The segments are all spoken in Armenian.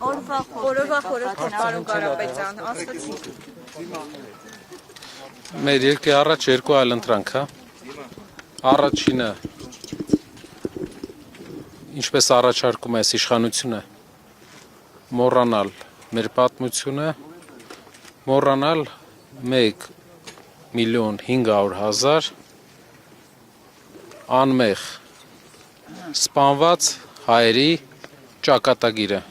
Օրվա խորհուրդ պարոն Կարապետյան, ասացի։ Մեր երկրի առաջ երկու այլ ընտրանք, հա։ Առաջինը ինչպես առաջարկում է իշխանությունը մոռանալ մեր պատմությունը, մոռանալ 1.500.000 անմեղ սպանված հայերի ճակատագիրը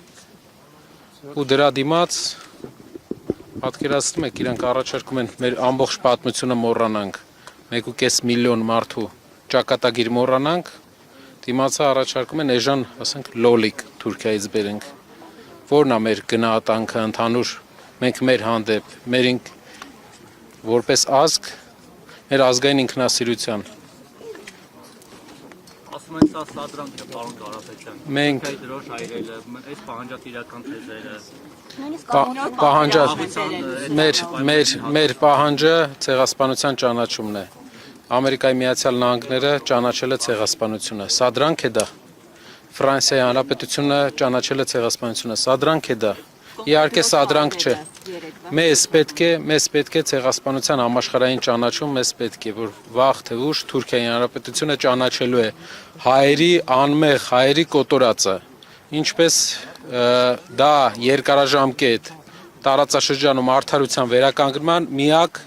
ու դրա դիմաց պատկերացնում եք իրանք առաջարկում են մեր ամբողջ պատմությունը մոռանանք 1.5 միլիոն մարդու ճակատագիր մոռանանք դիմացը առաջարկում են էժան ասենք լոլիկ Թուրքիայից բերենք որն է մեր գնահատանքը ընդհանուր մենք մեր հանդեպ մերինք որպես ազգ մեր ազգային ինքնասիրության ասում են սա սադրանք է պարոն Կարապետյան մենք դրոշ այրելը այս պահանջատիրական թեզերը մեր պահանջը ցեղասպանության ճանաչումն է Ամերիկայի Միացյալ Նահանգները ճանաչել է ցեղասպանությունը սա դրանք է դա Ֆրանսիայի Հանրապետությունը ճանաչել է ցեղասպանությունը սա դրանք է դա իհարկե սա դրանք չէ մեզ պետք է ցեղասպանության համաշխարհային ճանաչում մեզ պետք է որ վաղ թե ուշ Թուրքիայի Հանրապետությունը ճանաչելու է հայերի անմեղ հայերի կոտորածը ինչպես դա երկարաժամկետ տարածաշրջանում արդարության վերականգնման միակ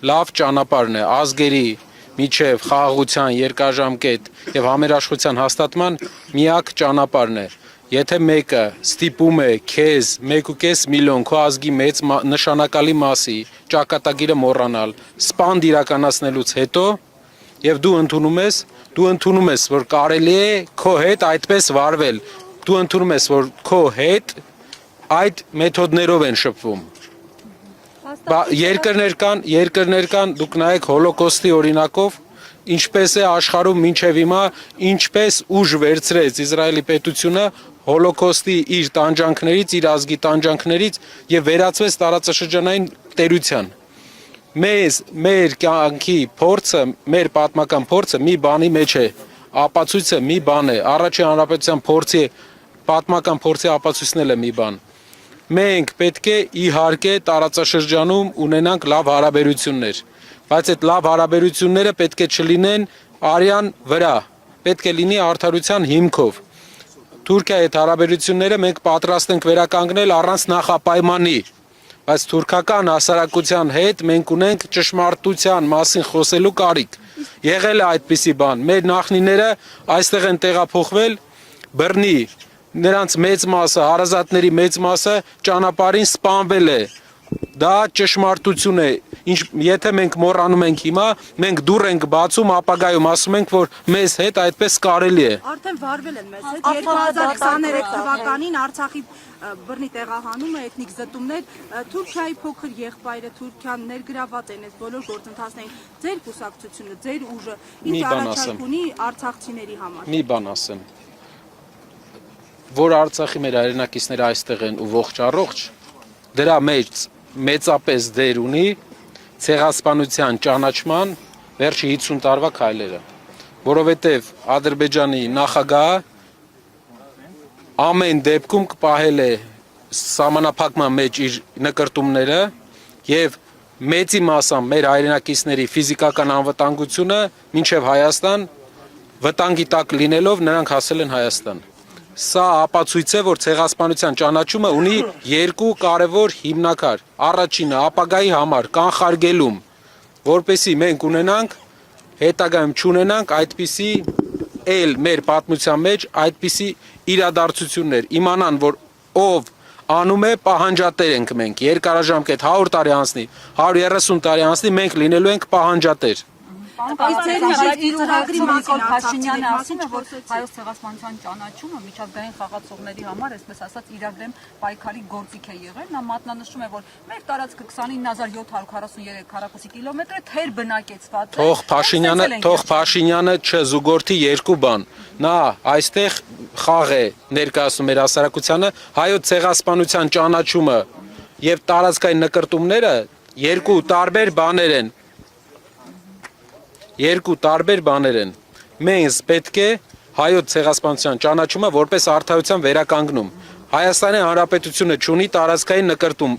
լավ ճանապարհն է ազգերի միջև խաղաղության երկարաժամկետ եւ համերաշխության հաստատման միակ ճանապարհն է եթե մեկը ստիպում է քեզ 1.5 միլիոն քո ազգի մեծ նշանակալի մասի ճակատագիրը մոռանալ սպանդ իրականացնելուց հետո եւ դու ընդունում ես որ կարելի է քո հետ այդպես վարվել դու ընդունում ես որ քո հետ այդ մեթոդներով են շփվում երկրներ կան դուք նայեք հոլոկոստի օրինակով ինչպես է աշխարհում մինչև հիմա ինչպես ուժ վերցրեց Իսրայելի պետությունը հոլոկոստի իր տանջանքներից իր ազգի տանջանքներից եւ վերածվեց տարածաշրջանային տերության մեր կյանքի փորձը մեր պատմական փորձը մի բանի մեջ է ապացույցը մի բան է առաջի հանրապետության փորձի պատմական փորձի ապացույցն է մի բան մենք պետք է իհարկե տարածաշրջանում ունենանք լավ հարաբերություններ բայց այդ լավ հարաբերությունները պետք է չլինեն արյան վրա պետք է լինի արդարության հիմքով Թուրքիայի հետ հարաբերությունները մենք պատրաստ ենք վերականգնել առանց նախապայմանի բայց թուրքական հասարակության հետ մենք ունենք ճշմարտության մասին խոսելու կարիք եղել է այդպիսի բան մեր նախնիները այստեղ են տեղափոխվել բռնի նրանց մեծ մասը հարազատների մեծ մասը ճանապարհին սպանվել է դա ճշմարտություն է եթե մենք մոռանում ենք հիմա մենք դուռ ենք բացում ապագայում ասում ենք որ մեզ հետ այդպես կարելի է արդեն վարվել են մեզ հետ 2023 թվականին Արցախի բռնի տեղահանումը էթնիկ զտումներ Թուրքիայի փոքր եղբայրը Թուրքիան ներգրաված են այս բոլոր գործընթացներին ձեր կուսակցությունը ձեր ուժը ինչ առաջարկ ունի արցախցիների համար մի բան ասեմ որ Արցախի մեր հայրենակիցները այստեղ են ու ողջ առողջ դրա մեծապես դեր ունի ցեղասպանության ճանաչման վերջի 50 տարվա քայլերը որովհետև Ադրբեջանի նախագահը ամեն դեպքում կպահել է սահմանափակման մեջ իր նկրտումները եւ մեծի մասամբ մեր հայրենակիցների ֆիզիկական անվտանգությունը մինչև Հայաստան վտանգի տակ լինելով նրանք հասել են Հայաստան Սա ապացույց է, որ ցեղասպանության ճանաչումը ունի երկու կարևոր հիմնաքար։ Առաջինը ապագայի համար կանխարգելում, որպեսզի մենք ունենանք հետագայում չունենանք այդպիսի մեր պատմության մեջ այդպիսի իրադարձություններ, իմանան, որ ով անում է պահանջատեր ենք մենք, երկարաժամկետ 100 տարի անցնի, 130 տարի անցնի, մենք լինելու ենք պահանջատեր։ Փաշինյանը ասում է, որ հայոց ցեղասպանության ճանաչումը միջազգային խաղացողների համար, այսպես ասած, իրագրեմ պայքարի գործիք է եղել։ Նա մատնանշում է, որ մեր տարածքը 29743 քառակուսի կիլոմետր է, թեր բնակեցված է։ Թող Փաշինյանը չզուգորդի երկու բան։ Նա այստեղ խաղ է ներկայացնում մեր հասարակությանը, հայոց ցեղասպանության ճանաչումը եւ տարածքային նկրտումները երկու տարբեր բաներ են։ Երկու տարբեր բաներ են։ Մենք պետք է հայոց ցեղասպանության ճանաչումը որպես արդարության վերականգնում։ Հայաստանի Հանրապետությունը չունի տարածքային նկրտում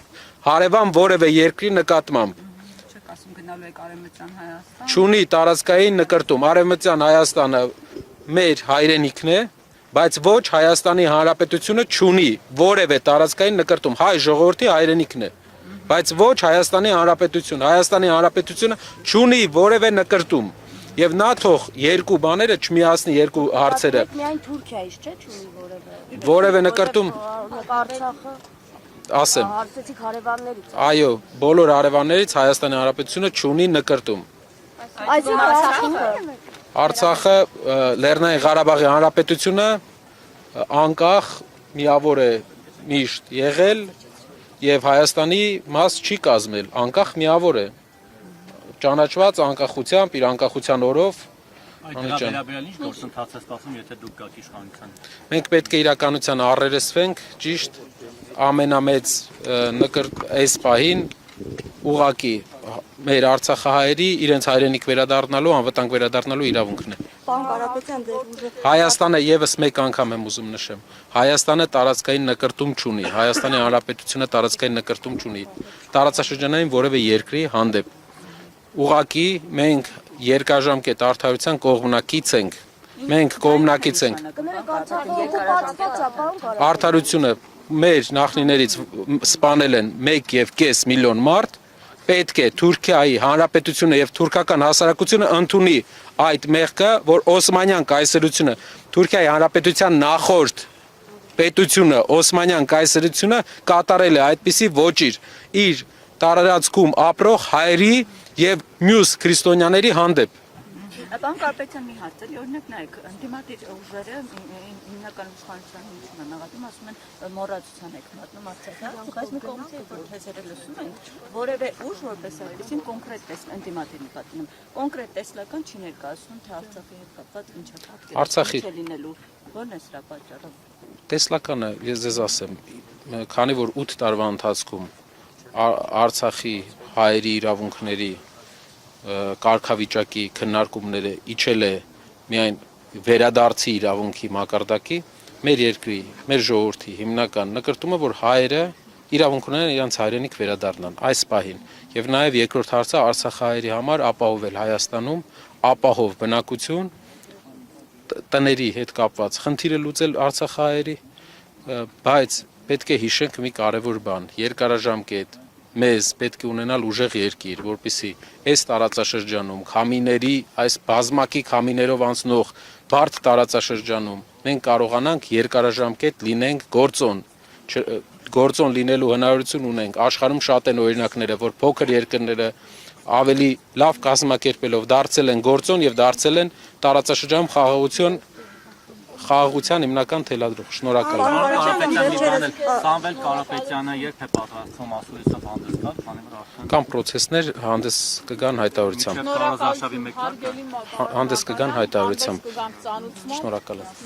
հարևան որևէ երկրի նկատմամբ։ Չեք ասում գնալու եք Արևմտյան Հայաստան։ Չունի տարածքային նկրտում։ Արևմտյան Հայաստանը մեր հայրենիքն է, բայց ոչ Հայաստանի Հանրապետությունը չունի որևէ տարածքային նկրտում։ Հայ ժողովրդի հայրենիքն է, բայց ոչ Հայաստանի Հանրապետությունը։ Հայաստանի Հանրապետությունը չունի որևէ նկրտում։ Եվ նա թող երկու բաները չմիացնի երկու հարցերը։ Միայն Թուրքիայից չէ, չունի որևէ։ Որևէ նկրտում, Արցախը ասեմ, հարցեցիք հարևաններից։ այո, բոլոր հարևաններից Հայաստանի Հանրապետությունը չունի նկրտում։ Այսինքն Արցախինը Արցախը Լեռնային Ղարաբաղի Հանրապետությունը անկախ միավոր է միշտ եղել եւ Հայաստանի մաս չի կազմել, անկախ միավոր է։ Ճանաչված անկախությամբ, իր անկախության օրով Այդ դրա վերաբերյալ ինչ գործընթաց է ստացվում, եթե դուք գաք իշխանության։ մենք պետք է իրականության առերեսվենք, ճիշտ ամենամեծ այս պահին ուղակի մեր Արցախահայերի իրենց հայրենիք վերադառնալու, անվտանգ վերադառնալու իրավունքն է։ Պարոն Կարապետյան, դեր ուժը Հայաստանը եւս մեկ անգամ եմ ուզում նշեմ։ Հայաստանը տարածքային նկրտում չունի, Հայաստանի Հանրապետությունը տարածքային նկրտում չունի։ Տարածաշրջանային որևէ երկրի հանդեպ։ Ուղղակի մենք երկարաժամկետ արդարության կողմնակից ենք։ Մենք կողմնակից ենք։ կներեք Արցախը օկուպացված է, պարոն Կարապետյան։ Արդարությունը մեր նախնիներից սպանել են 1.5 միլիոն մարդ, պետք է Թուրքիայի Հանրապետությունը եւ թուրքական հասարակությունը ընդունի այդ մեղքը, որ Օսմանյան կայսրությունը, Թուրքիայի Հանրապետության նախորդ պետությունը, Օսմանյան կայսրությունը կատարել է այդպիսի ոճիր իր տարածքում ապրող հայերի եւ մյուս քրիստոնյաների հանդեպ։ Պարոն Կարապետյան, մի հարց էլի, օրինակ նայեք, ընդդիմադիր ուժերը հիմնական իշխանության հիմքում են նկատում, ասում են մոռացության եք մատնում Արցախը, բայց մի կողմից որ թեզերը լսում են, որևէ ուժ որպես այդպեսին կոնկրետ ընդդիմադիր նկատում, կոնկրետ տեսլական չի ներկայացնում, թե Արցախի հետ կապված ինչ է պատկերը, Արցախի ինչ է լինելու, ո՞րն է սրա պատճառը։ Տեսլականը ես ձեզ ասեմ, քանի որ 8 տարվա ընթացքում Արցախի հայերի իրավունքների կարգավիճակի քննարկումները իջել է միայն վերադարձի իրավունքի մակարդակի, մեր երկրի, մեր ժողովրդի հիմնական նկրտումը, որ հայերը իրավունք ունեն իրենց հայրենիք վերադառնան այս պահին։ Եվ նաև երկրորդ հարցը Արցախահայերի համար ապահովել Հայաստանում ապահով բնակություն, տների հետ կապված խնդիրը լուծել Արցախահայերի, բայց պետք է հիշենք մի կարևոր բան, երկարաժամկետ մեզ պետք է ունենալ ուժեղ երկիր, որպեսզի այս տարածաշրջանում քամիների, այս բազմակի քամիներով անցնող բարդ տարածաշրջանում մենք կարողանանք երկարաժամկետ լինենք գործոն լինելու հնարավորություն ունենք։ Աշխարհում շատ են օրինակները, որ փոքր երկրները ավելի լավ կազմակերպելով դարձել են գործոն եւ դարձել են տարածաշրջանում խաղաղության հիմնական թելադրող։ Շնորհակալ եմ։ Պարոն Կարապետյան, մի բան էլ Սամվել Կարապետյանը երբ է պատրաստվում ասուլիսով հանդես գալ, քանի որ արդեն Կամ պրոցեսներ հանդես կգան հայտարարությամբ։ Կարազարշավի մեկ Հանդես կգան հայտարարությամբ։ Շնորհակալ եմ։